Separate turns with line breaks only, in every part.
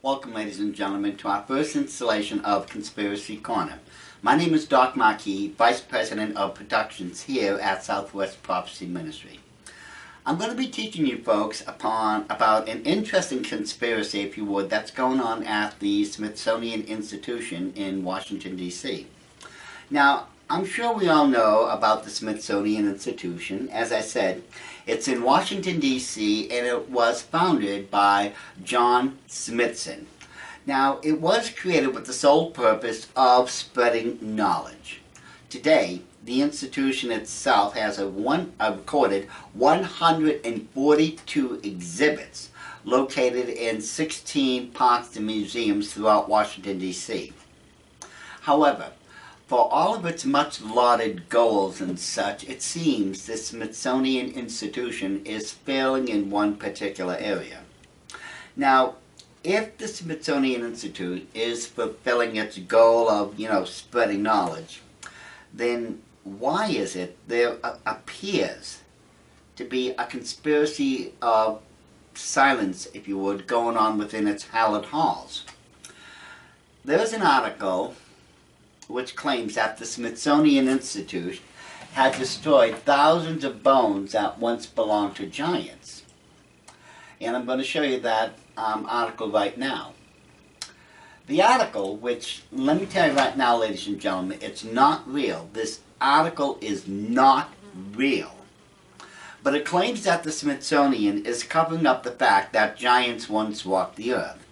Welcome, ladies and gentlemen, to our first installation of Conspiracy Corner. My name is Doc Marquis, Vice President of Productions here at Southwest Prophecy Ministry. I'm going to be teaching you folks about an interesting conspiracy, if you would, that's going on at the Smithsonian Institute in Washington, D.C. Now, I'm sure we all know about the Smithsonian Institution. As I said, it's in Washington, D.C., and it was founded by John Smithson. Now, it was created with the sole purpose of spreading knowledge. Today, the institution itself has recorded 142 exhibits located in 16 parks and museums throughout Washington, D.C. However, for all of its much lauded goals and such, it seems the Smithsonian Institution is failing in one particular area. Now, if the Smithsonian Institute is fulfilling its goal of, spreading knowledge, then why is it there appears to be a conspiracy of silence, if you would, going on within its hallowed halls? There's an article which claims that the Smithsonian Institute had destroyed thousands of bones that once belonged to giants. And I'm going to show you that article right now. The article, which, let me tell you right now, ladies and gentlemen, it's not real. This article is not real. But it claims that the Smithsonian is covering up the fact that giants once walked the earth.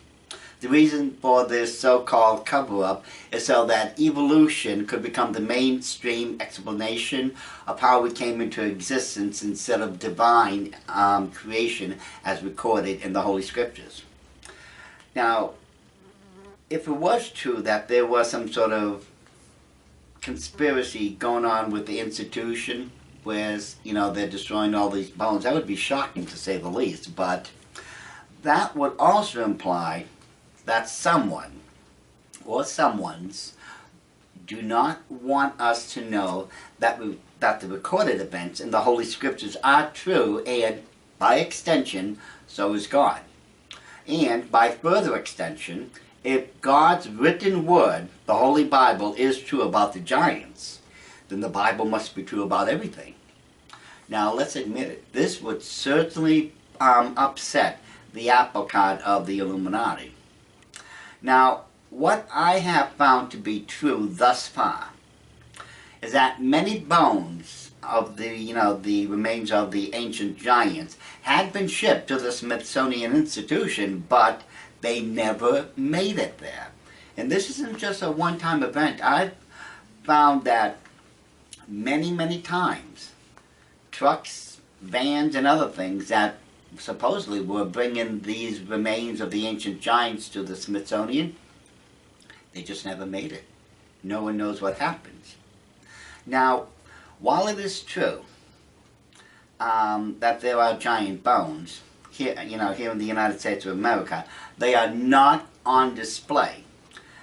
The reason for this so-called cover-up is so that evolution could become the mainstream explanation of how we came into existence instead of divine creation as recorded in the Holy Scriptures. Now, if it was true that there was some sort of conspiracy going on with the institution, whereas, they're destroying all these bones, that would be shocking to say the least, but that would also imply that someone or someone's do not want us to know that the recorded events in the Holy Scriptures are true, and by extension, so is God. And by further extension, if God's written word, the Holy Bible, is true about the giants, then the Bible must be true about everything. Now, let's admit it, this would certainly upset the apple cart of the Illuminati. Now, what I have found to be true thus far is that many bones of the remains of the ancient giants had been shipped to the Smithsonian Institution, but they never made it there. And this isn't just a one-time event. I've found that many, many times, trucks, vans, and other things that supposedly were bringing these remains of the ancient giants to the Smithsonian, they just never made it. No one knows what happens. Now, while it is true that there are giant bones here, here in the United States of America, they are not on display.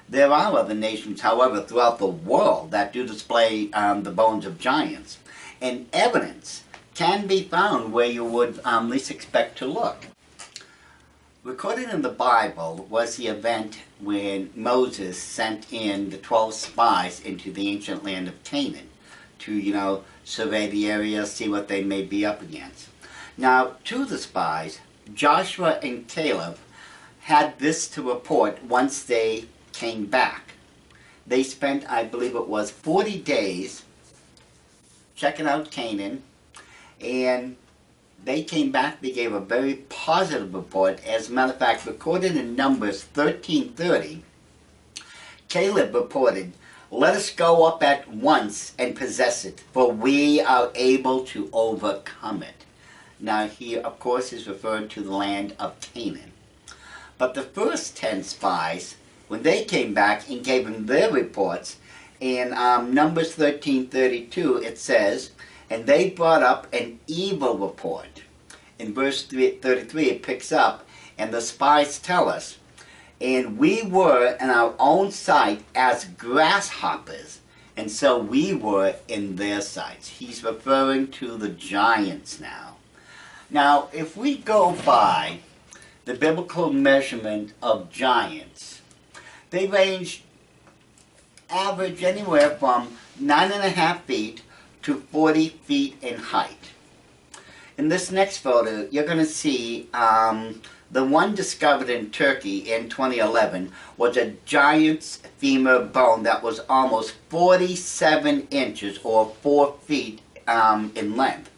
There are other nations, however, throughout the world that do display the bones of giants, and evidence can be found where you would least expect to look. Recorded in the Bible was the event when Moses sent in the 12 spies into the ancient land of Canaan to, survey the area, see what they may be up against. Now, to the spies, Joshua and Caleb had this to report once they came back. They spent, I believe it was 40 days checking out Canaan, and they came back, they gave a very positive report. As a matter of fact, recorded in Numbers 13:30, Caleb reported, "Let us go up at once and possess it, for we are able to overcome it." Now he, of course, is referring to the land of Canaan. But the first 10 spies, when they came back and gave him their reports, in Numbers 13:32 it says, "And they brought up an evil report." In verse 33 it picks up, and the spies tell us, "And we were in our own sight as grasshoppers, and so we were in their sights." He's referring to the giants now. Now, if we go by the biblical measurement of giants. They range average anywhere from 9.5 feet to 40 feet in height. In this next photo, you're going to see the one discovered in Turkey in 2011 was a giant's femur bone that was almost 47 inches or 4 feet in length.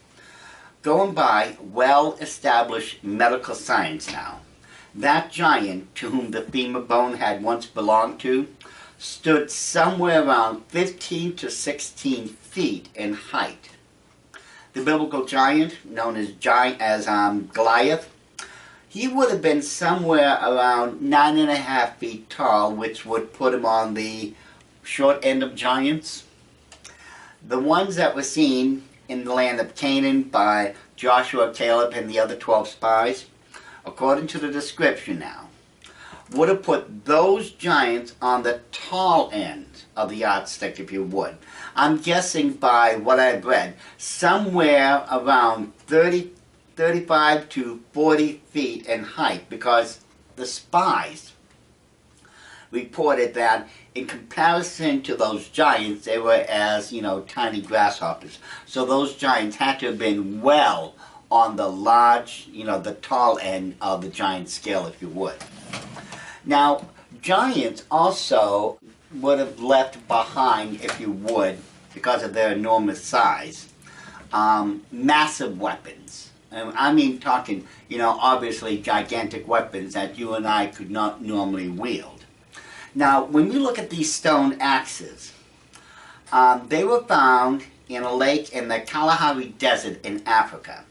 Going by well-established medical science now, that giant to whom the femur bone had once belonged to stood somewhere around 15 to 16 feet in height. The biblical giant, known as Goliath, he would have been somewhere around 9.5 feet tall, which would put him on the short end of giants. The ones that were seen in the land of Canaan by Joshua, Caleb, and the other 12 spies, according to the description now, would have put those giants on the tall end of the yardstick, if you would. I'm guessing by what I've read, somewhere around 35 to 40 feet in height, because the spies reported that in comparison to those giants, they were as, tiny grasshoppers. So those giants had to have been well on the large, the tall end of the giant scale, if you would. Now, giants also would have left behind, if you would, because of their enormous size, massive weapons. I mean talking, obviously gigantic weapons that you and I could not normally wield. Now, when we look at these stone axes, they were found in a lake in the Kalahari Desert in Africa.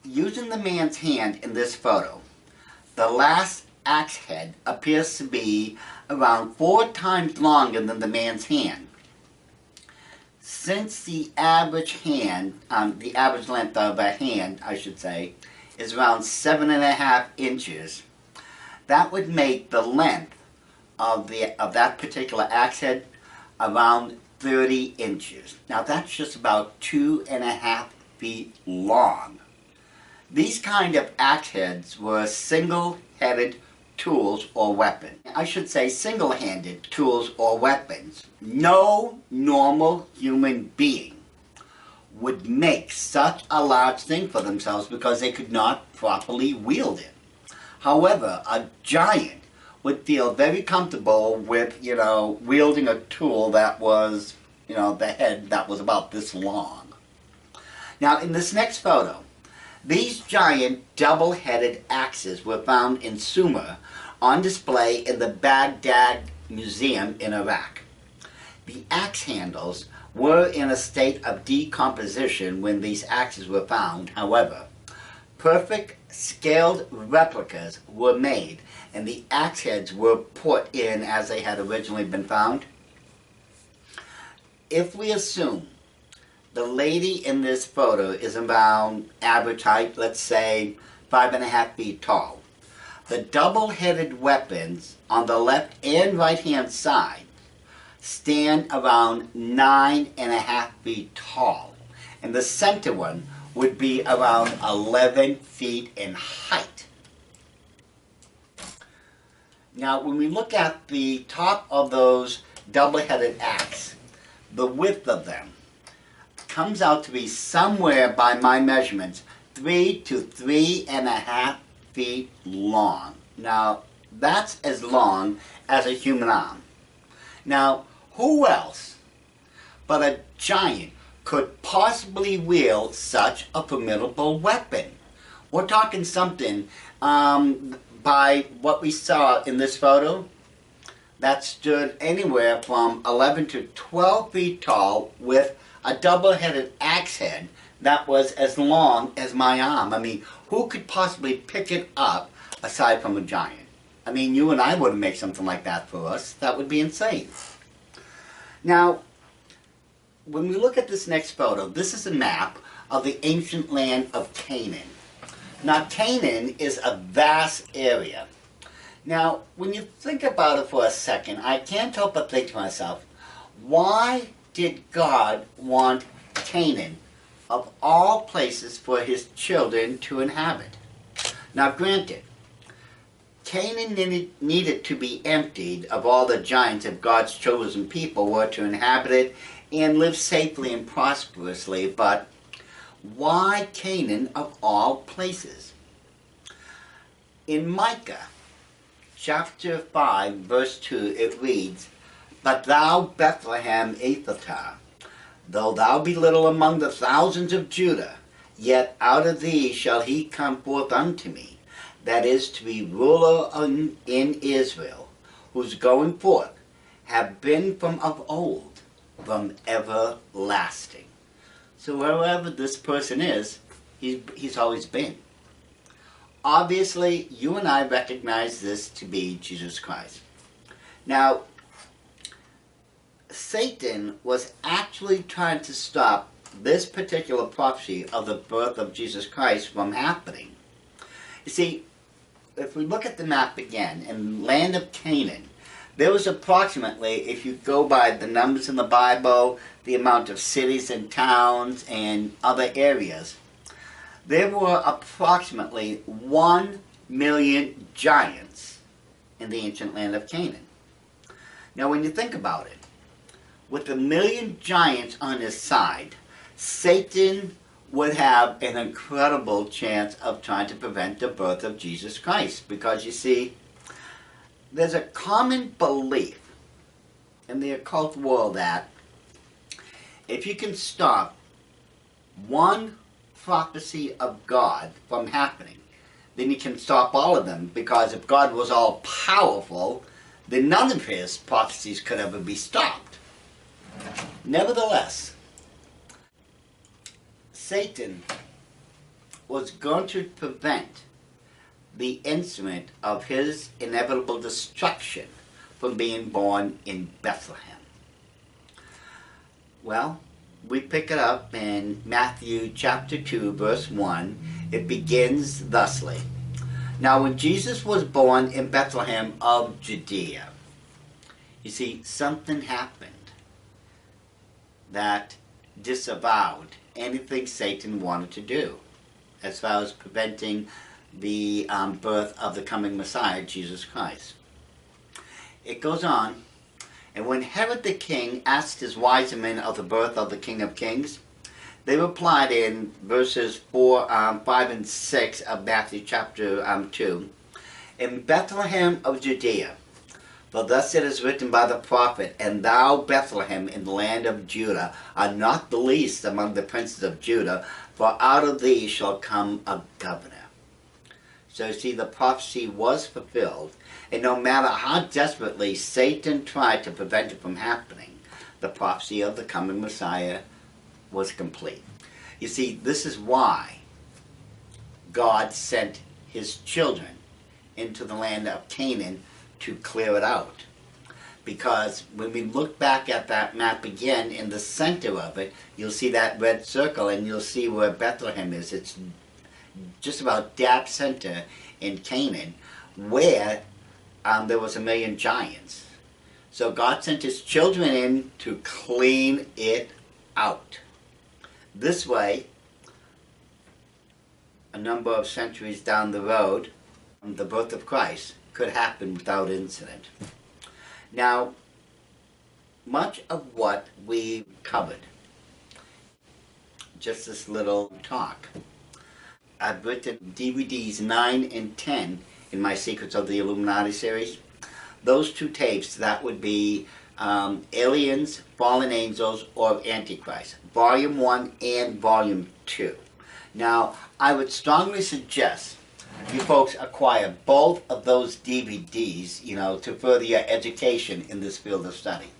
Using the man's hand in this photo, the last axe head appears to be around 4 times longer than the man's hand. Since the average the average length of a hand, I should say, is around 7.5 inches, that would make the length of that particular axe head around 30 inches. Now that's just about 2.5 feet long. These kind of axe heads were single-headed tools or weapons. I should say single-handed tools or weapons. No normal human being would make such a large thing for themselves because they could not properly wield it. However, a giant would feel very comfortable with, wielding a tool that was, the head that was about this long. Now, in this next photo, these giant double-headed axes were found in Sumer on display in the Baghdad Museum in Iraq. The axe handles were in a state of decomposition when these axes were found. However, perfect scaled replicas were made and the axe heads were put in as they had originally been found. If we assume the lady in this photo is around average height, let's say 5.5 feet tall, the double-headed weapons on the left and right-hand side stand around 9.5 feet tall, and the center one would be around 11 feet in height. Now, when we look at the top of those double-headed axes, the width of them comes out to be somewhere, by my measurements, 3 to 3.5 feet long. Now, that's as long as a human arm. Now, who else but a giant could possibly wield such a formidable weapon? We're talking something, by what we saw in this photo, that stood anywhere from 11 to 12 feet tall with a double-headed axe head that was as long as my arm. I mean, who could possibly pick it up aside from a giant? I mean, you and I wouldn't make something like that for us. That would be insane. Now, when we look at this next photo, this is a map of the ancient land of Canaan. Now, Canaan is a vast area. Now, when you think about it for a second, I can't help but think to myself, why did God want Canaan, of all places, for his children to inhabit? Now granted, Canaan needed to be emptied of all the giants if God's chosen people were to inhabit it and live safely and prosperously, but why Canaan of all places? In Micah chapter 5 verse 2 it reads, "But thou Bethlehem Ephratah, though thou be little among the thousands of Judah, yet out of thee shall he come forth unto me, that is to be ruler in Israel, whose going forth have been from of old, from everlasting." So wherever this person is, he's always been. Obviously, you and I recognize this to be Jesus Christ. Now, Satan was actually trying to stop this particular prophecy of the birth of Jesus Christ from happening. You see, if we look at the map again, in the land of Canaan, there was approximately, if you go by the numbers in the Bible, the amount of cities and towns and other areas, there were approximately 1 million giants in the ancient land of Canaan. Now when you think about it, with 1 million giants on his side, Satan would have an incredible chance of trying to prevent the birth of Jesus Christ. Because you see, there's a common belief in the occult world that if you can stop one prophecy of God from happening, then you can stop all of them. Because if God was all powerful, then none of his prophecies could ever be stopped. Nevertheless, Satan was going to prevent the instrument of his inevitable destruction from being born in Bethlehem. Well, we pick it up in Matthew chapter 2 verse 1. It begins thusly. "Now when Jesus was born in Bethlehem of Judea," you see, something happened that disavowed anything Satan wanted to do as far as preventing the birth of the coming Messiah, Jesus Christ. It goes on, "And when Herod the king asked his wise men of the birth of the King of Kings, they replied," in verses 4, 5, and 6 of Matthew chapter 2, "In Bethlehem of Judea, for thus it is written by the prophet, And thou, Bethlehem, in the land of Judah, art not the least among the princes of Judah, for out of thee shall come a governor." So you see, the prophecy was fulfilled, and no matter how desperately Satan tried to prevent it from happening, the prophecy of the coming Messiah was complete. You see, this is why God sent his children into the land of Canaan to clear it out. Because when we look back at that map again, in the center of it, you'll see that red circle, and you'll see where Bethlehem is. It's just about dab center in Canaan, where there was 1 million giants. So God sent his children in to clean it out. This way, a number of centuries down the road, the birth of Christ could happen without incident. Now, much of what we covered, just this little talk, I've written DVDs 9 and 10 in my Secrets of the Illuminati series. Those 2 tapes, that would be Aliens, Fallen Angels, or Antichrist, Volume 1 and Volume 2. Now, I would strongly suggest you folks acquire both of those DVDs, to further your education in this field of study.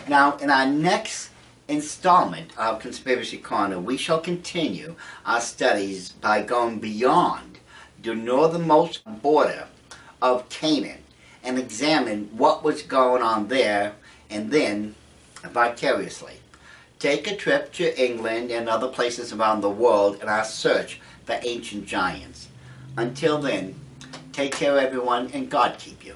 Now, in our next installment of Conspiracy Corner, we shall continue our studies by going beyond the northernmost border of Canaan and examine what was going on there, and then, vicariously, take a trip to England and other places around the world in our search for ancient giants. Until then, take care everyone, and God keep you.